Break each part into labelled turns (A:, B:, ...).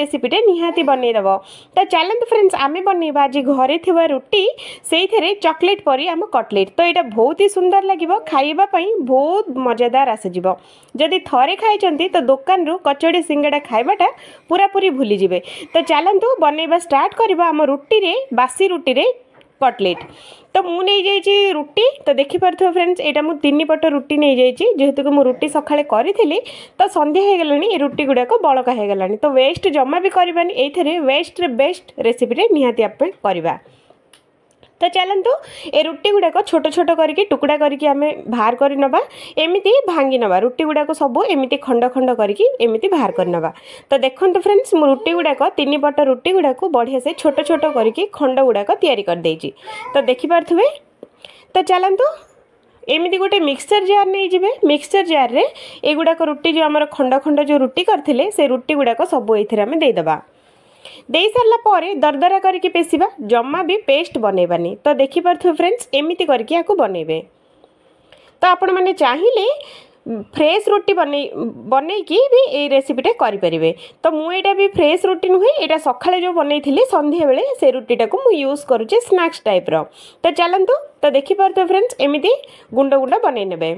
A: रेसिपीटे निहाती बनईदेव। तो चलते फ्रेंड्स आम बनइबा आज घरे थिबा रुटी से चॉकलेट परी आम कटलेट। तो यहाँ बहुत ही सुंदर लगे खाइबापी बहुत मजेदार आसीज। जदि थरे खाई तो दुकान रू कचौड़ी सिंगड़ा खाइबाटा पूरा पूरी भूली जिवे। तो चलतु बनइबा स्टार्ट करबा आम रुटी रे बासी रुटी रे कटलेट। तो मु नहीं जाइए रुटी। तो देखिपे फ्रेंड्स यहाँ मुझे 3 पट रुटी नहीं जाइए जेहेतु कि मुझे रुटी सकाଳେ करी तो संध्या हो गलानी रुटी गुड़ाक बड़का हो गलानी। तो वेस्ट जमा भी करवानी ये वेस्ट रे बेस्ट रेसिपी निहाती आप करवा। तो चलतु ए रुटी गुड़ाक छोट छोट करके टुकड़ा करके आम बाहर कर नवा एमती भांगी नवा रुटी गुड़ाक सब एमती खंड खंड करके एमती बाहर कर नवा। तो देखो फ्रेंड्स मु रुटी गुड़ाक 3 पट रुटी गुड़ाक बढ़िया से छोट छोट करके खंड गुड़ाक तैयारी कर देइछि। तो देखिपे। तो चलतु एमती गोटे मिक्सचर जार नहीं जिवे। मिक्सचर जार रे एगुड़ाक रुटी जो आम खंड खंड जो रुटी करथिले से रुटी गुड़ाक सब एथिरे आम देदेबा। दे सारा पर दरदरा करके पेशिबा जमा भी पेस्ट बनइबानी। तो देखिपे फ्रेंड्स एमती करके आपको बनइबे। तो आपण मैंने चाहिए फ्रेश रुटी बनईकी भी ये रेसिपीटा करें। तो मुझे भी फ्रेश रुटी नुहे यहाँ सकाଳେ जो बनई संध्या बेले से रुटीटा को मुझे यूज करुचे स्नैक्स टाइप रो। तो चलतु। तो देखिपे फ्रेंड्स एमती गुंड गुंड बनई नेबे।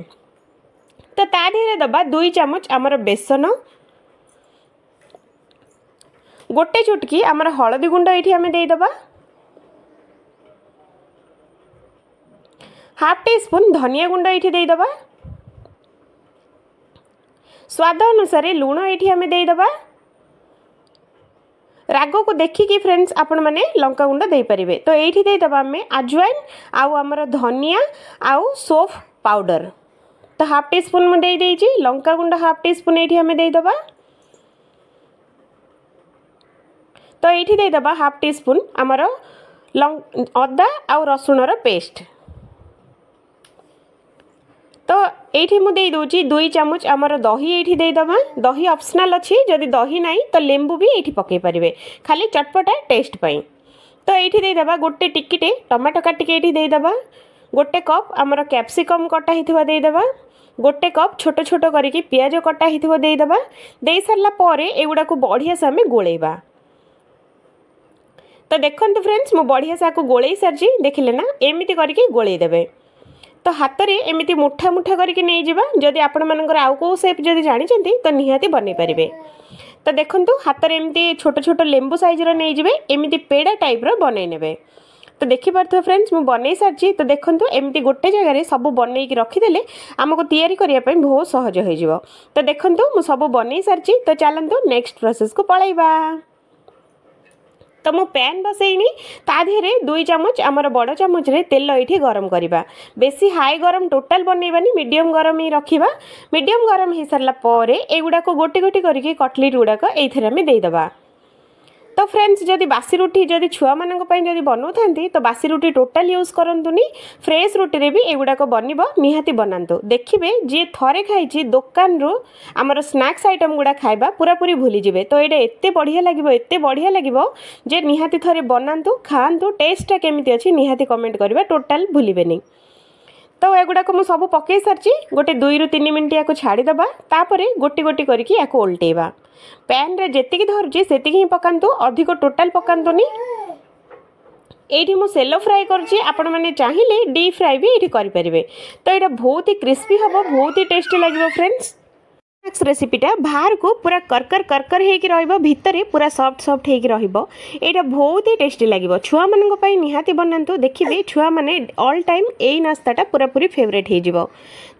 A: तो ता देहरे दबा 2 चामच आमर बेसन, गोटे चुटकी आमर हलदी गुंड ये आम देदबा, हाफ टी स्पून धनिया गुंड ये देदबा, स्वाद अनुसार लुण ये आम देदबा, राग को देखिकी फ्रेंड्स आपण मैंने लंका गुंड दे पारिबे। तो ये देदबा आम अजवाइन आउ आमर धनिया आउ सोफ पाउडर। तो हाफ टी स्पून मुझे देदेछि लंका गुंड हाफ टी स्पून ये आम देदबा। तो ये देदबा हाफ टी स्पून आमर अदा आउ रसुणर पेस्ट। तो ये मुझे दूची 2 चामच आमर दही ये देदबा। दही ऑप्शनल अच्छी जदि दही ना तो लेंबू भी ये पकई पारे खाली चटपटा टेस्ट पाई। तो ये देदबा गोटे टिकिटे टमाटो काटिक ये देदबा, गोटे कप आमर कैप्सिकम कटा होता देदबा, गोटे कप छोट छोट करके पियाज कटा होता देदबा। दे सारा पर एगुड़ा को बढ़िया से आम गोलेबा। तो देखो फ्रेंड्स मु बढ़िया से गोले सारी देखिले ना एमती करके गोले देवे। तो हाथ में एमती मुठा मुठा करके नहीं जावा। जदि आपण मानकर आउ को शेप जदि जानिचंती तो निहाती बनै पारिबे। तो देखंतु हाथ में एमती छोट छोट लेंबू साइजर नहीं जिवे एमती पेड़ा टाइप रो बनै नेबे। तो देखिपे फ्रेंड्स मु बनै सारी। तो देखंतु एमती गोटे जगह सब बनई रखीदेले आमको तैयारी करने बहुत सहज हो जिवो। तो देखंतु मु सब बनै सारी। तो चलतु नेक्स्ट प्रोसेस को पळैबा। तो मु पैन बसईनी ता देहरे 2 चामच आमर बड़ चामच रे तेल ये गरम करवा। बेसी हाई गरम टोटाल बनइबानी मीडियम गरम ही रखिबा। मीडियम गरम हो सारा पर एगुड़ा को गोटी गोटी करके कटलेट गुड़ाक ये आम देदबा। तो फ्रेंड्स जदि बासी रुटी जदि छुआ मानक पई जदि बनाउ थांती तो बासी रुटी टोटाल यूज करंतुनी। फ्रेश रुटी रे भी एगुड़ाक बनइबो निहाती बनांतु। देखिबे जे थरे खाइछि दुकान रो आमर स्नैक्स आइटम गुड़ा खाइबा पूरा पूरी भूली जिवे। तो ये एते बढ़िया लागिबो एते बढ़िया लागिबो जे निहाती थरे बनांतु खाआंतु। टेस्टटा केमिति अछि निहाती कमेंट करबा टोटाल भूलिबेनी। तो एगुड़ाक मु सब पकई सारी गोटे 2 ରୁ 3 मिनिट या छाड़ीदबा। तापरे गोटी गोटी करके या ओल्टेबा। पैन रे जेतिकी धरुची सेतिकी ही पकांतु अधिक टोटाल पकांतुनी। एठी मु सेलो फ्राई करछि आपण माने चाहिए डीप फ्राई भी एठी करि परिबे। तो एटा बहुत ही क्रिस्पी हबो बहुत ही टेस्टी लागिबो फ्रेंड्स। नेक्स्ट रेसिपीटा बाहर को पूरा करकर करकर हेकी रहइबो भितरे पूरा सॉफ्ट सॉफ्ट हेकी रहइबो। एटा बहुत ही टेस्टी लागिबो। छुआ मानक पई निहाती बनांतु। देखिबे छुआ माने ऑल टाइम एई नास्ताटा पूरा पूरी फेवरेट हे जिवो।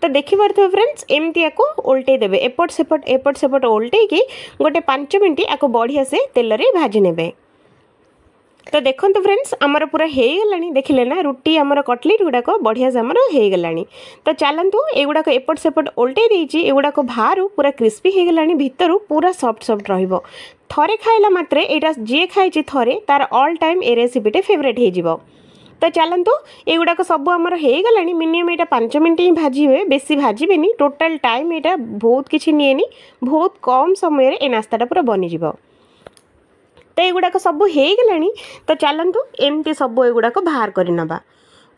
A: तो देखिपरथो फ्रेंड्स एमती याको ओल्टे देबे एपट सेपट ओल्टे की गोटे 5 मिनिट याको बढ़िया से तेल रे भाजी नेबे। तो देखंतु फ्रेंड्स आमर पूरा हो गलानी देखिले ना रुटी आमर कटलेट गुड़ाक बढ़िया से आमर हो गलानी। तो चलतु एगुड़ाक एपट सेपट ओल्टे देइछि एगुड़ाक बाहर पूरा क्रिस्पी हो गलानी भितर पूरा सॉफ्ट सॉफ्ट रहिबो। थरे खाइला मात्रे एटा जे खाइछि थरे तार ऑल टाइम ए रेसिपीटे फेवरेट हो जिवो। तो चलतु एगुड़ाक सब आमर हो गलानी मिनिमम यहाँ 5 मिनिट ही भाजिबे बेसी भाजिबेनी। टोटाल टाइम यहाँ बहुत किछि निएनी बहुत कम समय ए नास्ताटा पूरा बनिजिवो। तो एगुड़ाक सब हो गलानी। तो चलतु एमती सब एगुड़ाक बाहर कर नवा।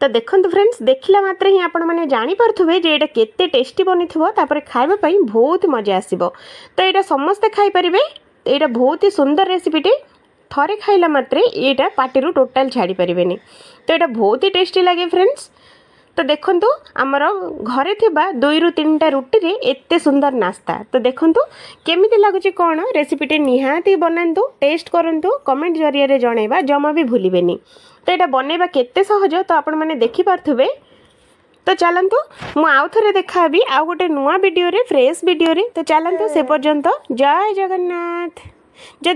A: तो देखंतु फ्रेंड्स देखला मात्र ही आपण माने जानि पारथुबे जे एटा केते टेस्टी बनिथिबो तापर खाइबा पई बहुत मजा आसीबो। तो एटा समस्त खाइ परिबे। यहाँ बहुत ही सुंदर रेसिपीटी थरे खाइला मात्रे यहाँ पार्टी टोटाल छाड़ी पारे। तो यहाँ बहुत ही टेस्टी लगे फ्रेंड्स। तो देखंतु आमर घरे थिबा 2 ରୁ 3टा रुटी रे एते सुंदर नास्ता। तो देखंतु केमिति लागुची कोन रेसिपीटी निहाती बनांतु टेस्ट करंतु कमेंट जरिया रे जणैबा जमा भी भूलिबेनी। तो यहाँ बनैबा केते सहज तो आपण माने देखि पारथुबे। तो चलतु मु आउ थरे देखाबी आउ गोटे नुआ वीडियो रे फ्रेश वीडियो रे। तो चलतु से पर्यंत जय जगन्नाथ। जदि